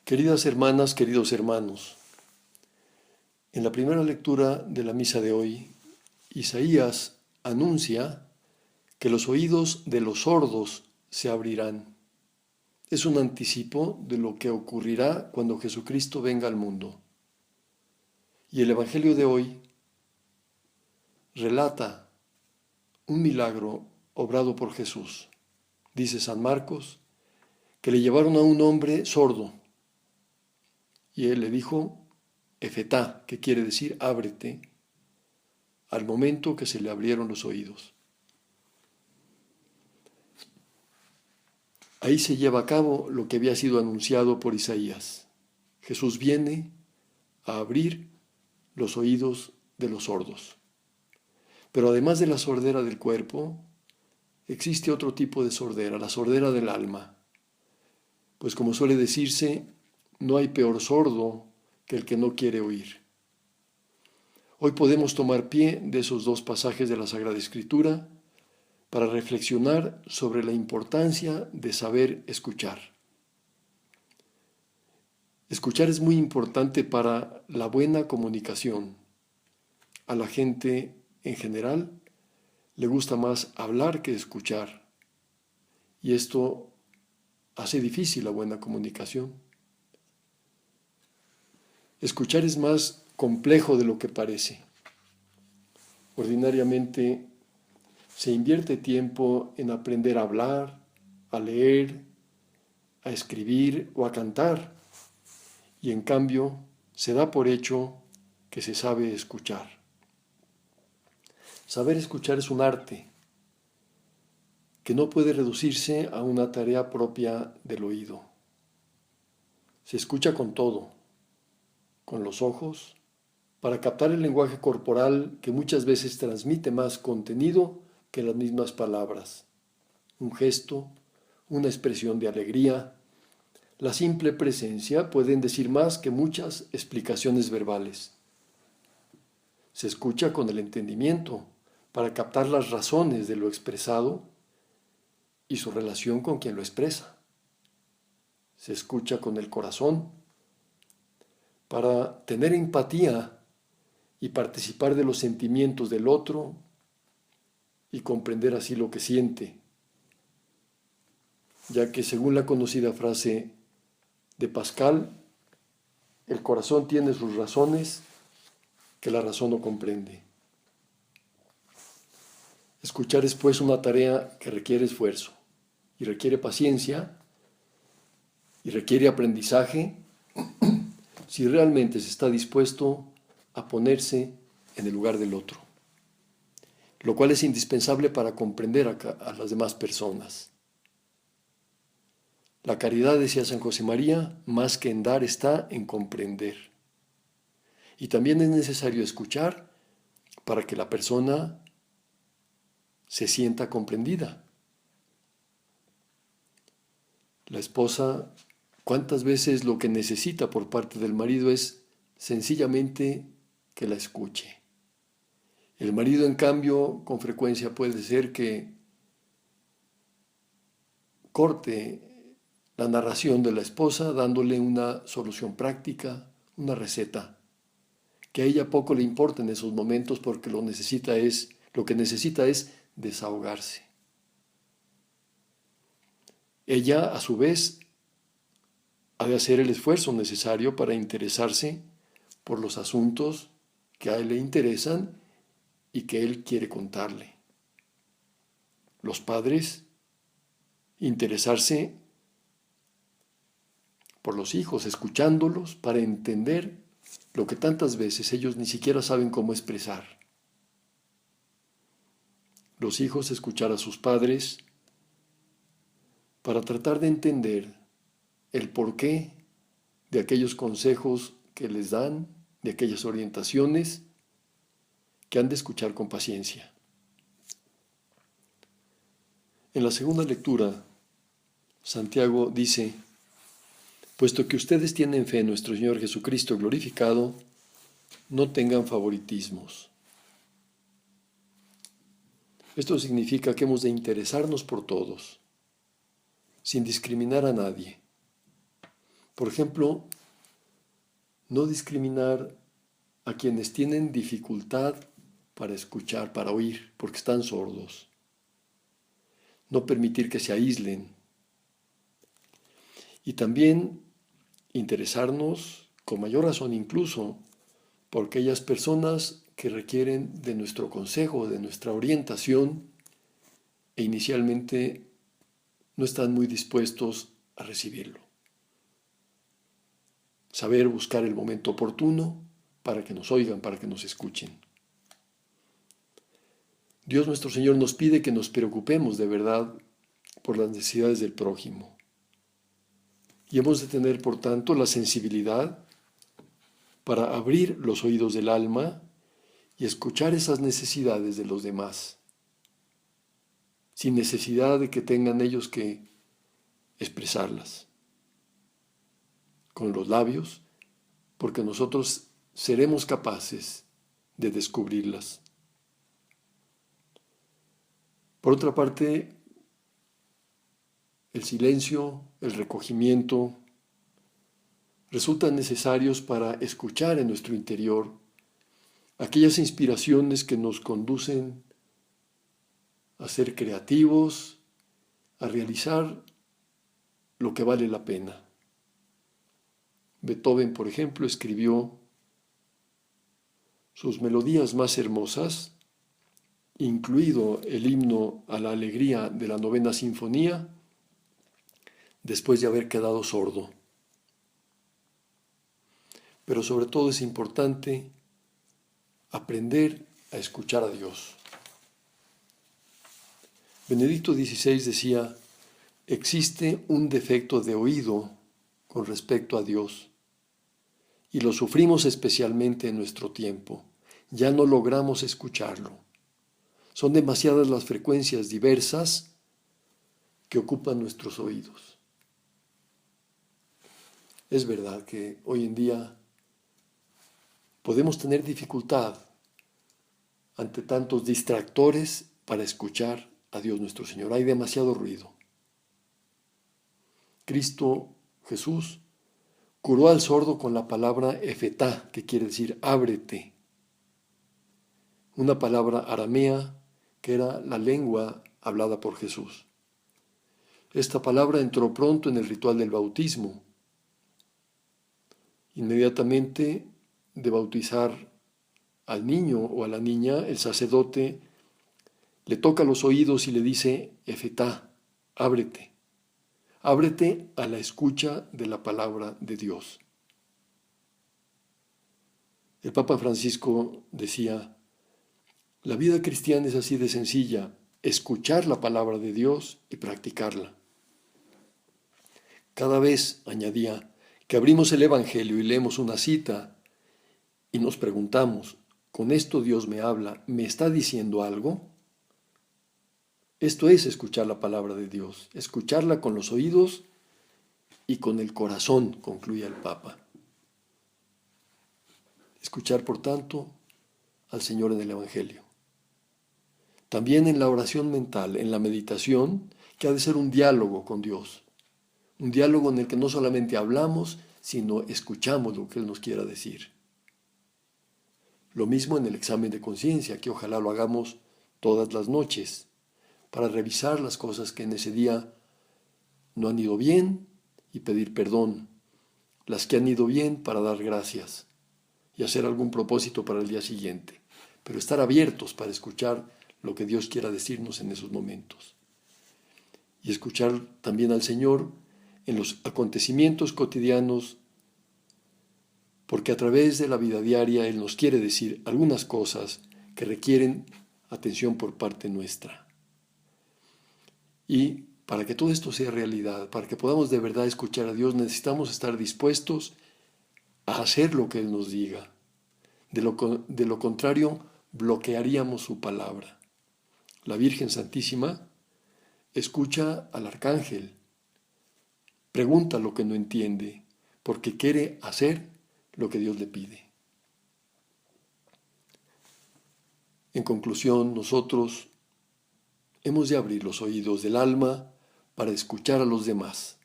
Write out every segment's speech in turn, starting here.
Queridas hermanas, queridos hermanos, en la primera lectura de la misa de hoy, Isaías anuncia que los oídos de los sordos se abrirán. Es un anticipo de lo que ocurrirá cuando Jesucristo venga al mundo. Y el Evangelio de hoy relata un milagro obrado por Jesús. Dice San Marcos que le llevaron a un hombre sordo y él le dijo, Efetá, que quiere decir ábrete, al momento que se le abrieron los oídos. Ahí se lleva a cabo lo que había sido anunciado por Isaías. Jesús viene a abrir los oídos de los sordos. Pero además de la sordera del cuerpo, existe otro tipo de sordera, la sordera del alma. Pues como suele decirse, no hay peor sordo que el que no quiere oír. Hoy podemos tomar pie de esos dos pasajes de la Sagrada Escritura para reflexionar sobre la importancia de saber escuchar. Escuchar es muy importante para la buena comunicación. A la gente en general le gusta más hablar que escuchar, y esto hace difícil la buena comunicación. Escuchar es más complejo de lo que parece. Ordinariamente se invierte tiempo en aprender a hablar, a leer, a escribir o a cantar, y en cambio se da por hecho que se sabe escuchar. Saber escuchar es un arte que no puede reducirse a una tarea propia del oído. Se escucha con todo, con los ojos, para captar el lenguaje corporal que muchas veces transmite más contenido que las mismas palabras. Un gesto, una expresión de alegría, la simple presencia pueden decir más que muchas explicaciones verbales. Se escucha con el entendimiento para captar las razones de lo expresado y su relación con quien lo expresa. Se escucha con el corazón para tener empatía y participar de los sentimientos del otro y comprender así lo que siente, ya que según la conocida frase de Pascal, el corazón tiene sus razones que la razón no comprende. Escuchar es pues una tarea que requiere esfuerzo y requiere paciencia y requiere aprendizaje si realmente se está dispuesto a ponerse en el lugar del otro, lo cual es indispensable para comprender a las demás personas. La caridad, decía San José María, más que en dar está en comprender. Y también es necesario escuchar para que la persona se sienta comprendida. La esposa, ¿cuántas veces lo que necesita por parte del marido es sencillamente que la escuche? El marido, en cambio, con frecuencia puede ser que corte la narración de la esposa dándole una solución práctica, una receta, que a ella poco le importa en esos momentos porque lo que necesita es desahogarse. Ella, a su vez, ha de hacer el esfuerzo necesario para interesarse por los asuntos que a él le interesan y que él quiere contarle. Los padres, interesarse por los hijos, escuchándolos para entender lo que tantas veces ellos ni siquiera saben cómo expresar. Los hijos escuchar a sus padres para tratar de entender el porqué de aquellos consejos que les dan, de aquellas orientaciones que han de escuchar con paciencia. En la segunda lectura, Santiago dice, puesto que ustedes tienen fe en nuestro Señor Jesucristo glorificado, no tengan favoritismos. Esto significa que hemos de interesarnos por todos, sin discriminar a nadie. Por ejemplo, no discriminar a quienes tienen dificultad para escuchar, para oír, porque están sordos. No permitir que se aíslen. Y también interesarnos, con mayor razón incluso, por aquellas personas que requieren de nuestro consejo, de nuestra orientación, e inicialmente no están muy dispuestos a recibirlo. Saber buscar el momento oportuno para que nos oigan, para que nos escuchen. Dios nuestro Señor nos pide que nos preocupemos de verdad por las necesidades del prójimo. Y hemos de tener, por tanto, la sensibilidad para abrir los oídos del alma y escuchar esas necesidades de los demás, sin necesidad de que tengan ellos que expresarlas con los labios, porque nosotros seremos capaces de descubrirlas. Por otra parte, el silencio, el recogimiento, resultan necesarios para escuchar en nuestro interior aquellas inspiraciones que nos conducen a ser creativos, a realizar lo que vale la pena. Beethoven, por ejemplo, escribió sus melodías más hermosas, incluido el himno a la alegría de la 9ª Sinfonía, después de haber quedado sordo. Pero sobre todo es importante aprender a escuchar a Dios. Benedicto XVI decía, existe un defecto de oído con respecto a Dios, y lo sufrimos especialmente en nuestro tiempo. Ya no logramos escucharlo. Son demasiadas las frecuencias diversas que ocupan nuestros oídos. Es verdad que hoy en día podemos tener dificultad ante tantos distractores para escuchar a Dios nuestro Señor. Hay demasiado ruido. Cristo Jesús curó al sordo con la palabra efetá, que quiere decir ábrete. Una palabra aramea que era la lengua hablada por Jesús. Esta palabra entró pronto en el ritual del bautismo. Inmediatamente de bautizar al niño o a la niña, el sacerdote le toca los oídos y le dice, efetá, ábrete. Ábrete a la escucha de la palabra de Dios. El Papa Francisco decía, la vida cristiana es así de sencilla, escuchar la palabra de Dios y practicarla. Cada vez, añadía, que abrimos el Evangelio y leemos una cita y nos preguntamos, ¿con esto Dios me habla? ¿Me está diciendo algo? Esto es escuchar la palabra de Dios, escucharla con los oídos y con el corazón, concluye el Papa. Escuchar, por tanto, al Señor en el Evangelio. También en la oración mental, en la meditación, que ha de ser un diálogo con Dios. Un diálogo en el que no solamente hablamos, sino escuchamos lo que Él nos quiera decir. Lo mismo en el examen de conciencia, que ojalá lo hagamos todas las noches, para revisar las cosas que en ese día no han ido bien y pedir perdón, las que han ido bien para dar gracias y hacer algún propósito para el día siguiente, pero estar abiertos para escuchar lo que Dios quiera decirnos en esos momentos. Y escuchar también al Señor en los acontecimientos cotidianos, porque a través de la vida diaria Él nos quiere decir algunas cosas que requieren atención por parte nuestra. Y para que todo esto sea realidad, para que podamos de verdad escuchar a Dios, necesitamos estar dispuestos a hacer lo que Él nos diga. De lo contrario, bloquearíamos su palabra. La Virgen Santísima escucha al Arcángel, pregunta lo que no entiende, porque quiere hacer lo que Dios le pide. En conclusión, nosotros hemos de abrir los oídos del alma para escuchar a los demás,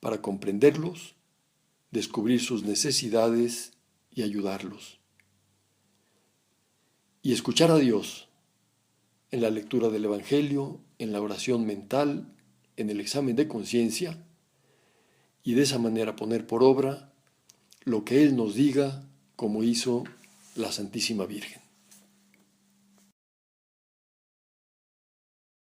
para comprenderlos, descubrir sus necesidades y ayudarlos. Y escuchar a Dios en la lectura del Evangelio, en la oración mental, en el examen de conciencia, y de esa manera poner por obra lo que Él nos diga, como hizo la Santísima Virgen.